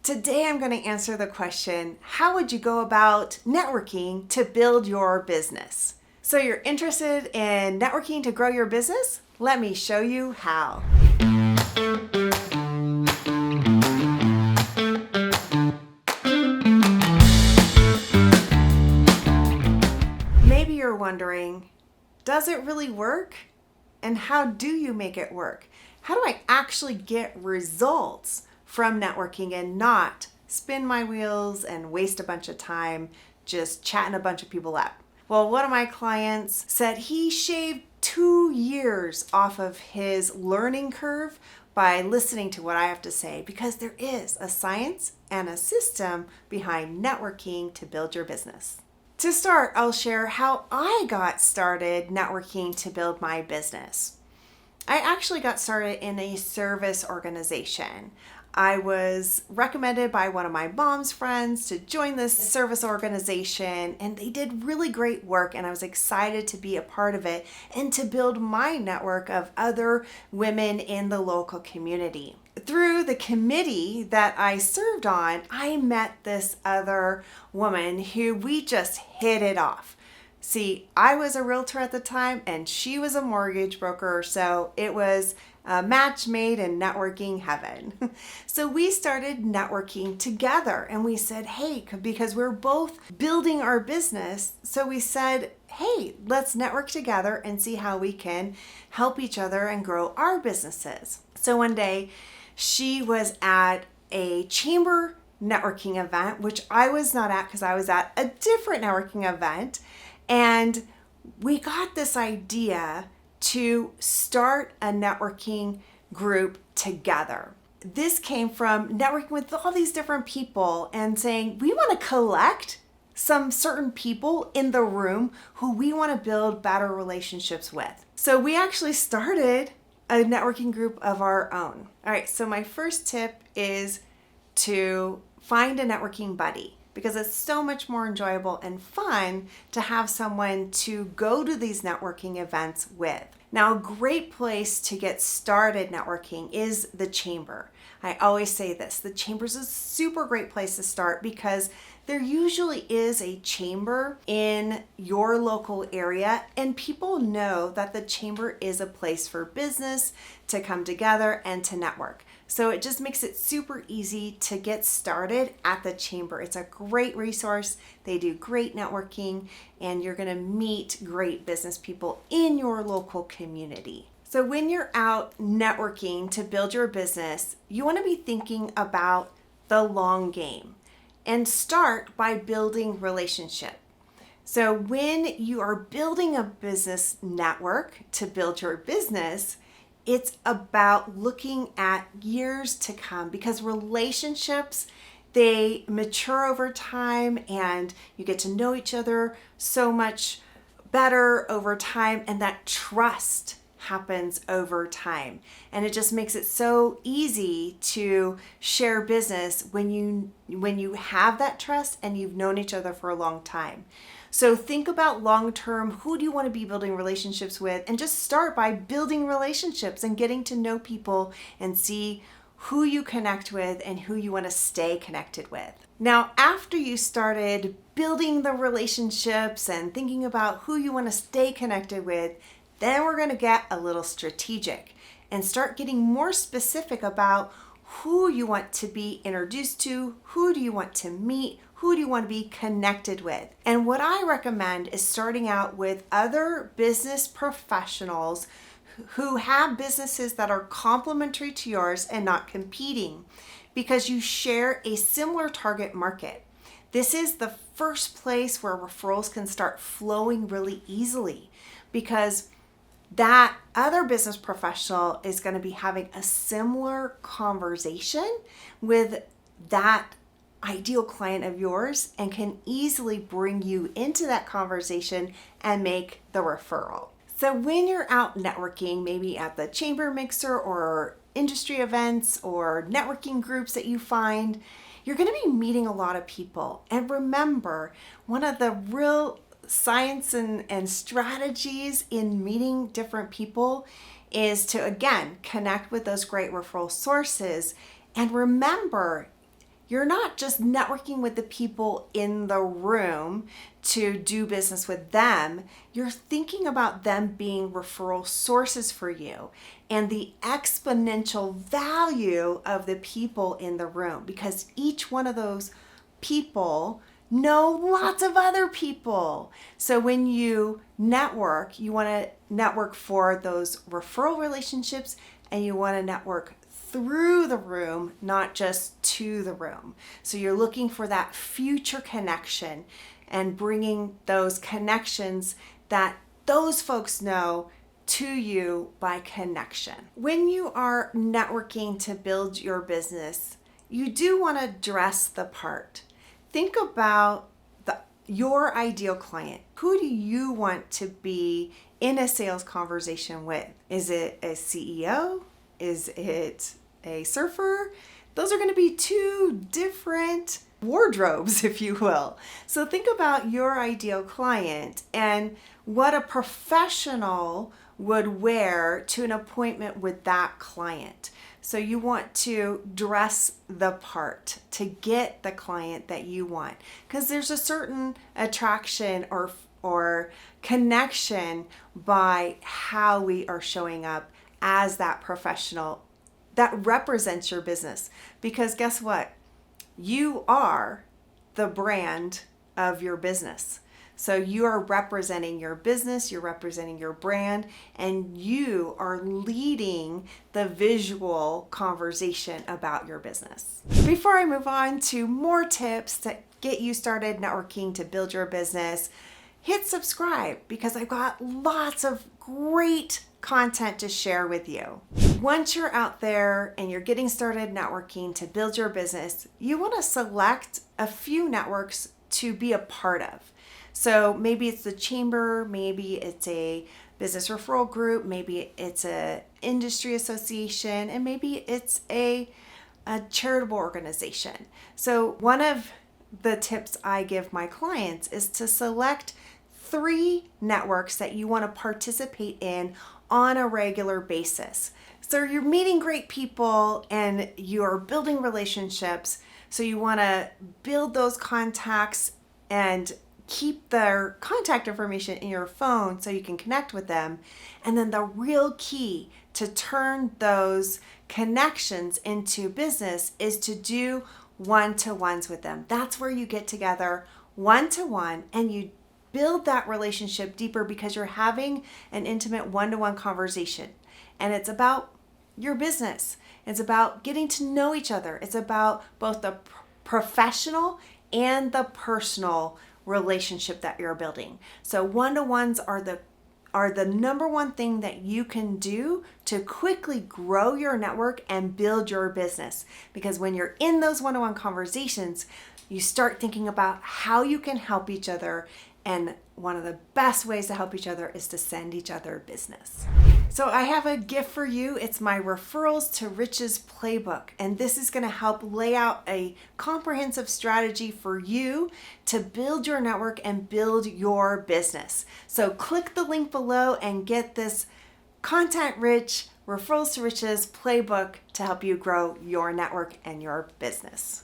Today I'm going to answer the question, how would you go about networking to build your business? So you're interested in networking to grow your business? Let me show you how. Maybe you're wondering, does it really work? And how do you make it work? How do I actually get results from networking and not spin my wheels and waste a bunch of time just chatting a bunch of people up? Well, one of my clients said he shaved 2 years off of his learning curve by listening to what I have to say, because there is a science and a system behind networking to build your business. To start, I'll share how I got started networking to build my business. I actually got started in a service organization. I was recommended by one of my mom's friends to join this service organization, and they did really great work, and I was excited to be a part of it and to build my network of other women in the local community. Through the committee that I served on, I met this other woman who we just hit it off. See, I was a realtor at the time and she was a mortgage broker, so it was a match made in networking heaven. So we started networking together and we said, hey, because we're both building our business, so we said, hey, let's network together and see how we can help each other and grow our businesses. So one day she was at a chamber networking event, which I was not at because I was at a different networking event. And we got this idea to start a networking group together. This came from networking with all these different people and saying, we want to collect some certain people in the room who we want to build better relationships with. So we actually started a networking group of our own. All right, so my first tip is to find a networking buddy, because it's so much more enjoyable and fun to have someone to go to these networking events with. Now, a great place to get started networking is the chamber. I always say this, the chamber is a super great place to start because there usually is a chamber in your local area, and people know that the chamber is a place for business to come together and to network. So it just makes it super easy to get started at the chamber. It's a great resource. They do great networking, and you're going to meet great business people in your local community. So when you're out networking to build your business, you want to be thinking about the long game and start by building relationship. So when you are building a business network to build your business, it's about looking at years to come, because relationships, they mature over time and you get to know each other so much better over time, and that trust happens over time. And it just makes it so easy to share business when you have that trust and you've known each other for a long time. So think about long-term, who do you want to be building relationships with? And just start by building relationships and getting to know people and see who you connect with and who you want to stay connected with. Now, after you started building the relationships and thinking about who you want to stay connected with, then we're going to get a little strategic and start getting more specific about who you want to be introduced to, who do you want to meet, who do you want to be connected with. And what I recommend is starting out with other business professionals who have businesses that are complementary to yours and not competing, because you share a similar target market. This is the first place where referrals can start flowing really easily, because that other business professional is going to be having a similar conversation with that ideal client of yours and can easily bring you into that conversation and make the referral. So when you're out networking, maybe at the chamber mixer or industry events or networking groups that you find, you're going to be meeting a lot of people. And remember, one of the real science and strategies in meeting different people is to, again, connect with those great referral sources. And remember, you're not just networking with the people in the room to do business with them. You're thinking about them being referral sources for you and the exponential value of the people in the room, because each one of those people know lots of other people. So when you network, you want to network for those referral relationships, and you want to network through the room, not just to the room. So you're looking for that future connection and bringing those connections that those folks know to you by connection. When you are networking to build your business, you do want to dress the part. Think about your ideal client. Who do you want to be in a sales conversation with? Is it a CEO? Is it a surfer? Those are going to be two different wardrobes, if you will. So think about your ideal client and what a professional would wear to an appointment with that client. So you want to dress the part to get the client that you want, because there's a certain attraction or connection by how we are showing up as that professional that represents your business. Because guess what? You are the brand of your business. So you are representing your business, you're representing your brand, and you are leading the visual conversation about your business. Before I move on to more tips to get you started networking to build your business, hit subscribe, because I've got lots of great content to share with you. Once you're out there and you're getting started networking to build your business, you want to select a few networks to be a part of. So maybe it's the chamber, maybe it's a business referral group, maybe it's a industry association, and maybe it's a charitable organization. So one of the tips I give my clients is to select 3 networks that you want to participate in on a regular basis. So you're meeting great people and you're building relationships. So you want to build those contacts and keep their contact information in your phone so you can connect with them. And then the real key to turn those connections into business is to do one-to-ones with them. That's where you get together one-to-one and you build that relationship deeper, because you're having an intimate one-to-one conversation. And it's about your business. It's about getting to know each other. It's about both the professional and the personal relationship that you're building. So one-to-ones are the number one thing that you can do to quickly grow your network and build your business. Because when you're in those one-to-one conversations, you start thinking about how you can help each other. And one of the best ways to help each other is to send each other business. So I have a gift for you. It's my Referrals to Riches Playbook. And this is going to help lay out a comprehensive strategy for you to build your network and build your business. So click the link below and get this content-rich Referrals to Riches Playbook to help you grow your network and your business.